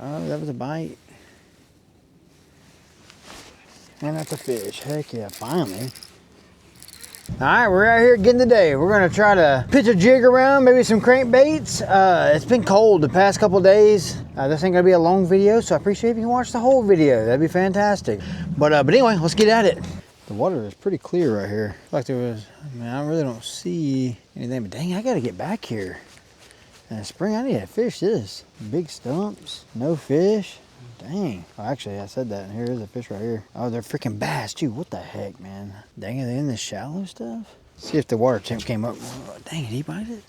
Oh, that was a bite. And that's a fish. Heck yeah, finally. All right, we're out here again today. We're gonna try to pitch a jig around, maybe some crankbaits. It's been cold the past couple days. This ain't gonna be a long video, so I appreciate if you can watch the whole video. That'd be fantastic. But anyway, let's get at it. The water is pretty clear right here. Like there was, I mean, I really don't see anything, but dang, I gotta get back here. In the spring, I need to fish this. Big stumps, no fish. Dang. Oh, actually, I said that, and here is a fish right here. Oh, they're freaking bass, too. What the heck, man? Dang, are they in the shallow stuff? See if the water temp came up. Oh, dang, did he bite it?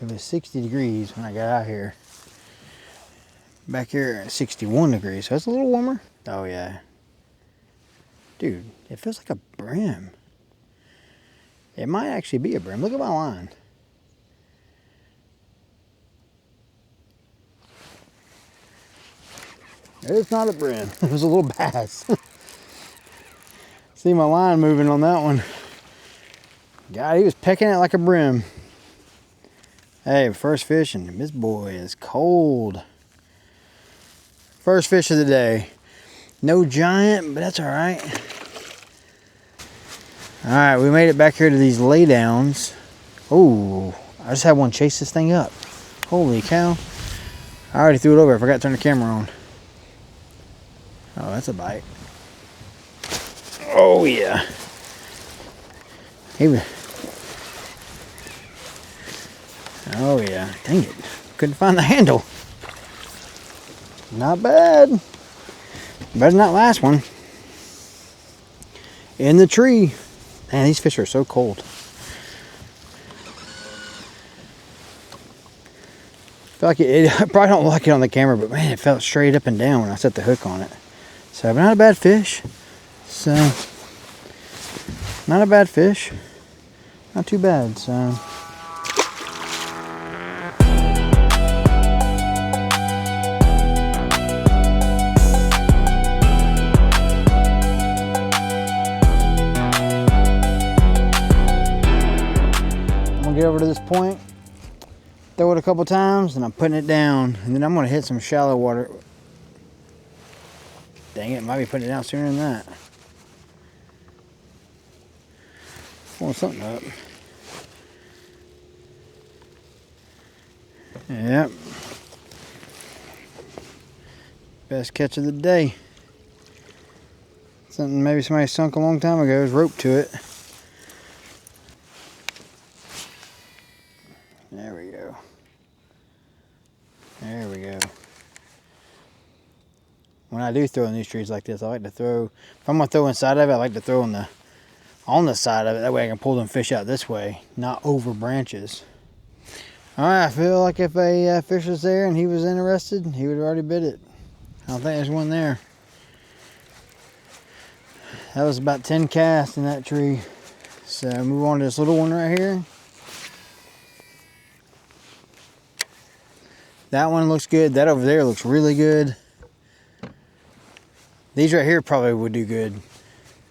It was 60 degrees when I got out here. Back here at 61 degrees, so it's a little warmer. Oh, yeah. Dude, it feels like a brim. It might actually be a brim. Look at my line. It's not a brim. It was a little bass. See my line moving on that one. God, he was pecking it like a brim. Hey, first fish, and this boy is cold. First fish of the day. No giant, but that's all right. All right, we made it back here to these laydowns. Oh, I just had one chase this thing up. Holy cow. I already threw it over. I forgot to turn the camera on. Oh, that's a bite. Oh, yeah. Oh, yeah. Dang it. Couldn't find the handle. Not bad. Better than that last one. In the tree. Man, these fish are so cold. I feel like I probably don't like it on the camera, but man, it felt straight up and down when I set the hook on it. So, but not a bad fish. So, not a bad fish. Not too bad, so. Get over to this point, throw it a couple times, and I'm putting it down, and then I'm gonna hit some shallow water. Dang it, might be putting it down sooner than that. Pulling something up. Yep. Best catch of the day. Something maybe somebody sunk a long time ago. There's rope to it. There we go. There we go. When I do throw in these trees like this, I like to throw, if I'm gonna throw inside of it, I like to throw on the side of it. That way I can pull them fish out this way, not over branches. All right, I feel like if a fish was there and he was interested, he would have already bit it. I don't think there's one there. That was about 10 casts in that tree. So move on to this little one right here. That one looks good. That over there looks really good. These right here probably would do good,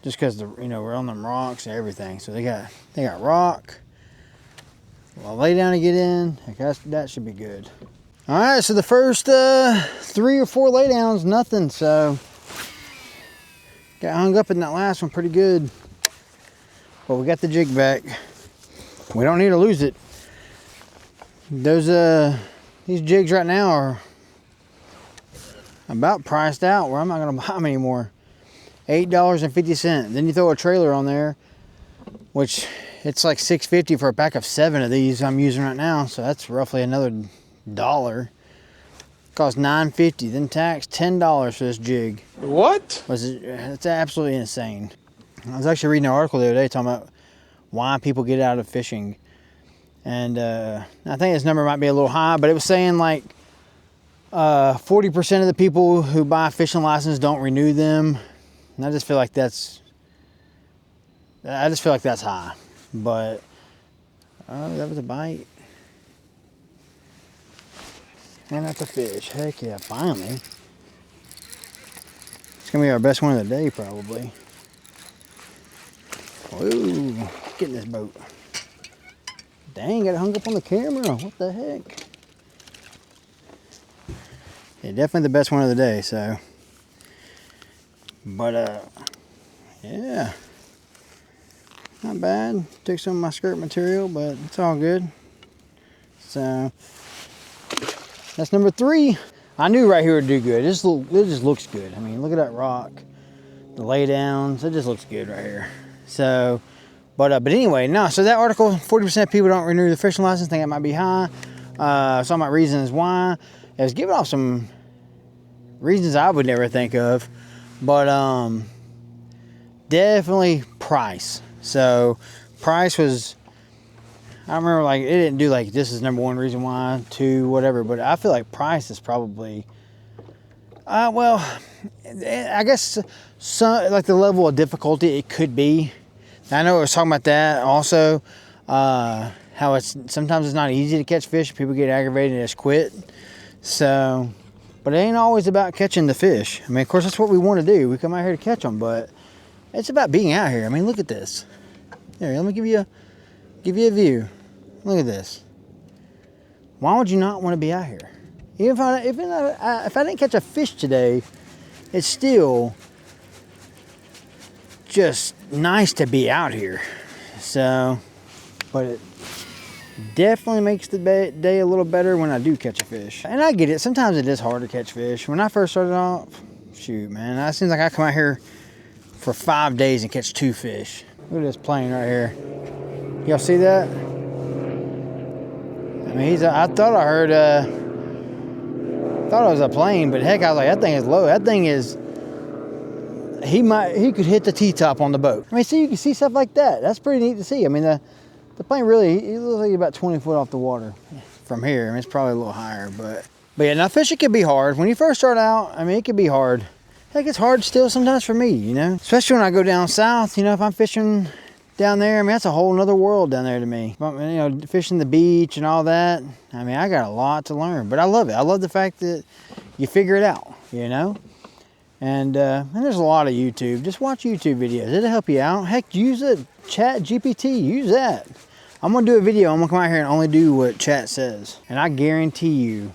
just because we're on them rocks and everything. So they got rock. I'll lay down to get in. That should be good. All right, so the first 3 or 4 laydowns, nothing. So got hung up in that last one pretty good. But we got the jig back. We don't need to lose it. These jigs right now are about priced out where I'm not gonna buy them anymore. $8.50. Then you throw a trailer on there, which it's like $6.50 for a pack of 7 of these I'm using right now. So that's roughly another $1. Cost $9.50. Then tax $10 for this jig. What? It's absolutely insane. I was actually reading an article the other day talking about why people get out of fishing. And I think this number might be a little high, but it was saying like 40% of the people who buy a fishing license don't renew them. And I just feel like that's high. But that was a bite. And that's a fish. Heck yeah, finally. It's gonna be our best one of the day probably. Whoa, get in this boat. Dang, got it hung up on the camera. What the heck? Yeah, definitely the best one of the day, so. But, yeah. Not bad. Took some of my skirt material, but it's all good. So, that's number 3. I knew right here would do good. It just looks good. I mean, look at that rock. The laydowns, it just looks good right here. So, but anyway, no. So that article, 40% of people don't renew the fishing license. Think it might be high. Some of my reasons why. It was giving off some reasons I would never think of, but definitely price. So price was, I remember like it didn't do like this is number 1 reason why, 2 whatever, but I feel like price is probably well, I guess some like the level of difficulty it could be. I know I was talking about that also, how it's sometimes it's not easy to catch fish. People get aggravated and just quit. So, but it ain't always about catching the fish. I mean, of course, that's what we want to do. We come out here to catch them, but it's about being out here. I mean, look at this. Here, let me give you a view. Look at this. Why would you not want to be out here? Even if I didn't catch a fish today, it's still just nice to be out here. So, but it definitely makes the day a little better when I do catch a fish. And I get it. Sometimes it is hard to catch fish. When I first started off, shoot, man, it seems like I come out here for 5 days and catch 2 fish. Look at this plane right here. Y'all see that? I mean, I thought I heard, thought it was a plane, but heck, I was like, that thing is low. That thing is, he could hit the T-top on the boat. I mean, see, you can see stuff like that. That's pretty neat to see. I mean, the plane really, it looks like about 20 foot off the water from here. I mean, it's probably a little higher, but yeah, now fishing can be hard. When you first start out, I mean, it can be hard. Heck, it's hard still sometimes for me, you know? Especially when I go down south, you know, if I'm fishing down there, I mean, that's a whole nother world down there to me. You know, fishing the beach and all that. I mean, I got a lot to learn, but I love it. I love the fact that you figure it out, you know? And there's a lot of YouTube. Just watch YouTube videos. It'll help you out. Heck, use it. Chat GPT, use that. I'm gonna do a video. I'm gonna come out here and only do what chat says. And I guarantee you,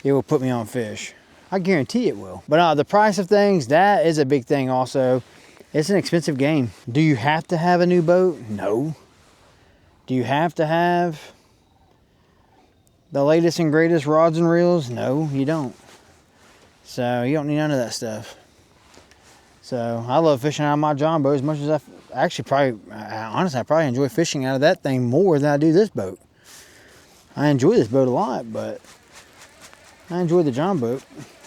it will put me on fish. I guarantee it will. But the price of things, that is a big thing also. It's an expensive game. Do you have to have a new boat? No. Do you have to have the latest and greatest rods and reels? No, you don't. So you don't need none of that stuff. So I love fishing out of my John boat as much as honestly, I probably enjoy fishing out of that thing more than I do this boat. I enjoy this boat a lot, but I enjoy the John boat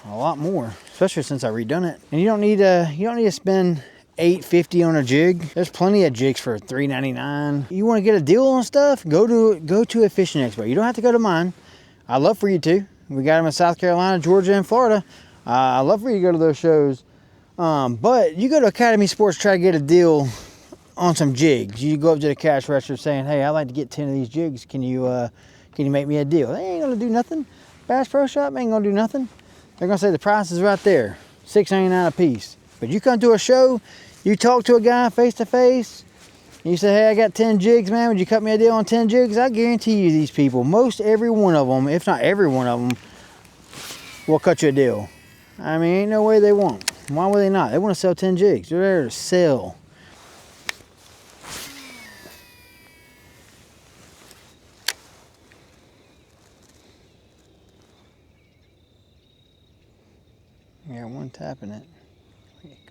a lot more, especially since I redone it. And you don't need to spend $8.50 on a jig. There's plenty of jigs for $3.99. You want to get a deal on stuff? Go to a fishing expo. You don't have to go to mine. I'd love for you to. We got them in South Carolina, Georgia, and Florida. I'd love for you to go to those shows. But you go to Academy Sports, try to get a deal on some jigs. You go up to the cash register saying, "Hey, I'd like to get 10 of these jigs. Can you make me a deal?" They ain't gonna do nothing. Bass Pro Shop ain't gonna do nothing. They're gonna say the price is right there, $6.99 a piece. But you come to a show, you talk to a guy face to face, you say, "Hey, I got 10 jigs, man. Would you cut me a deal on 10 jigs?" I guarantee you these people, most every one of them, if not every one of them, will cut you a deal. I mean, ain't no way they won't. Why would they not? They want to sell 10 jigs. They're there to sell. Yeah, one tapping it.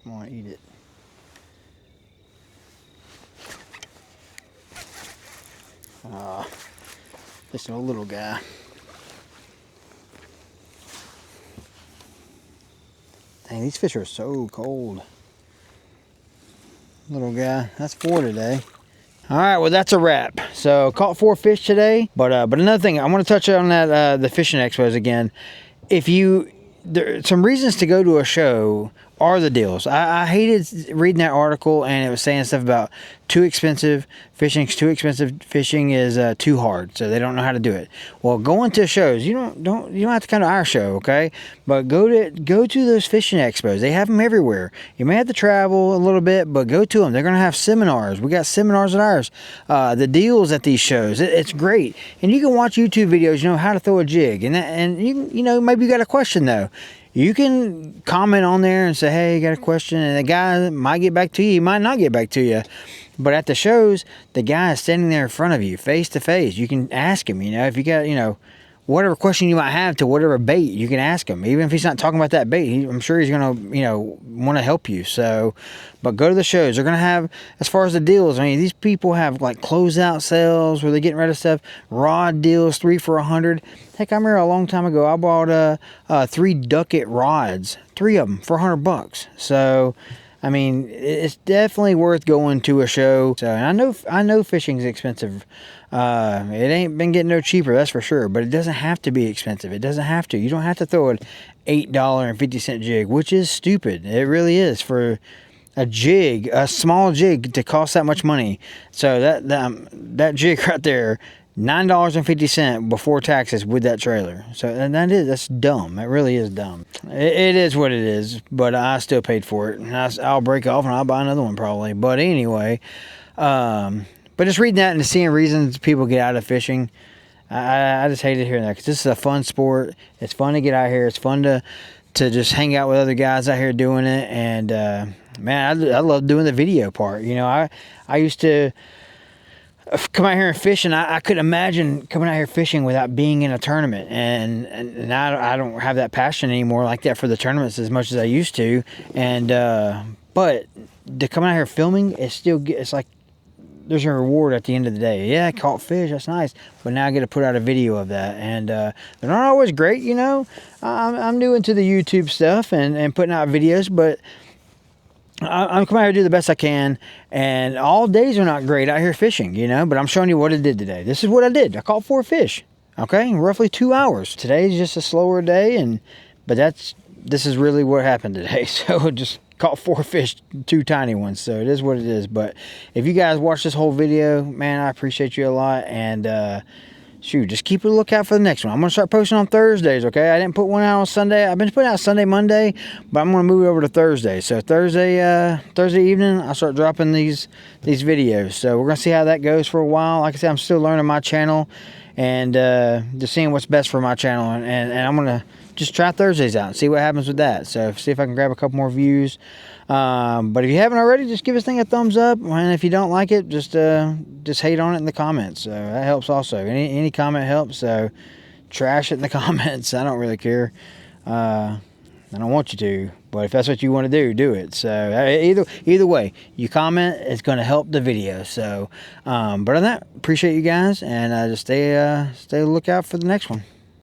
Come on, eat it. Just a little guy. Dang, these fish are so cold. Little guy. That's 4 today. All right, well, that's a wrap. So caught 4 fish today. But another thing, I want to touch on that the fishing expos again. There are some reasons to go to a show are the deals. I hated reading that article, and it was saying stuff about too expensive. Fishing's too expensive. Fishing is too hard, so they don't know how to do it. Well, going to shows, you don't have to come to our show, okay? But go to those fishing expos. They have them everywhere. You may have to travel a little bit, but go to them. They're gonna have seminars. We got seminars at ours. The deals at these shows, it's great. And you can watch YouTube videos, how to throw a jig, and you maybe you got a question though. You can comment on there and say, hey, you got a question, and the guy might get back to you. He might not get back to you. But at the shows, the guy is standing there in front of you, face to face. You can ask him, if you got, whatever question you might have to whatever bait, you can ask him. Even if he's not talking about that bait, I'm sure he's going to, want to help you. So, but go to the shows. They're going to have, as far as the deals, these people have like closeout sales where they're getting rid of stuff, rod deals, 3 for $100. Heck, I remember a long time ago, I bought 3 Duckett rods, 3 of them for $100. So, it's definitely worth going to a show. So, and I know fishing's expensive. It ain't been getting no cheaper, that's for sure. But it doesn't have to be expensive. It doesn't have to. You don't have to throw an $8.50 jig, which is stupid. It really is for a jig, a small jig, to cost that much money. So that jig right there, $9.50 before taxes with that trailer. So and that's dumb. It really is dumb. It is what it is, but I still paid for it. And I'll break off and I'll buy another one probably. But anyway, but just reading that and seeing reasons people get out of fishing, I just hated hearing that, because this is a fun sport. It's fun to get out here. It's fun to just hang out with other guys out here doing it. And man, I love doing the video part. I used to come out here and fish, and I couldn't imagine coming out here fishing without being in a tournament, and now I don't have that passion anymore like that for the tournaments as much as I used to. And but to come out here filming, it's like there's a reward at the end of the day. Yeah, I caught fish, that's nice, but now I get to put out a video of that. And they're not always great, I'm new into the YouTube stuff and putting out videos, but I'm coming out here to do the best I can, and all days are not great out here fishing, but I'm showing you what I did today. This is what I did. I caught 4 fish, okay, in roughly 2 hours. Today's just a slower day, but this is really what happened today. So just caught 4 fish, 2 tiny ones, so it is what it is. But if you guys watch this whole video, man, I appreciate you a lot, and shoot, just keep a lookout for the next one. I'm going to start posting on Thursdays, okay? I didn't put one out on Sunday. I've been putting out Sunday, Monday, but I'm going to move it over to Thursday. So Thursday evening, I'll start dropping these videos. So we're going to see how that goes for a while. Like I said, I'm still learning my channel and just seeing what's best for my channel. And I'm going to just try Thursdays out and see what happens with that. So see if I can grab a couple more views. But if you haven't already, just give this thing a thumbs up. And if you don't like it, just hate on it in the comments. So that helps also. Any comment helps. So trash it in the comments. I don't really care. I don't want you to, but if that's what you want to do it. So either way, you comment, it's going to help the video. So, but on that, appreciate you guys, and just stay lookout for the next one.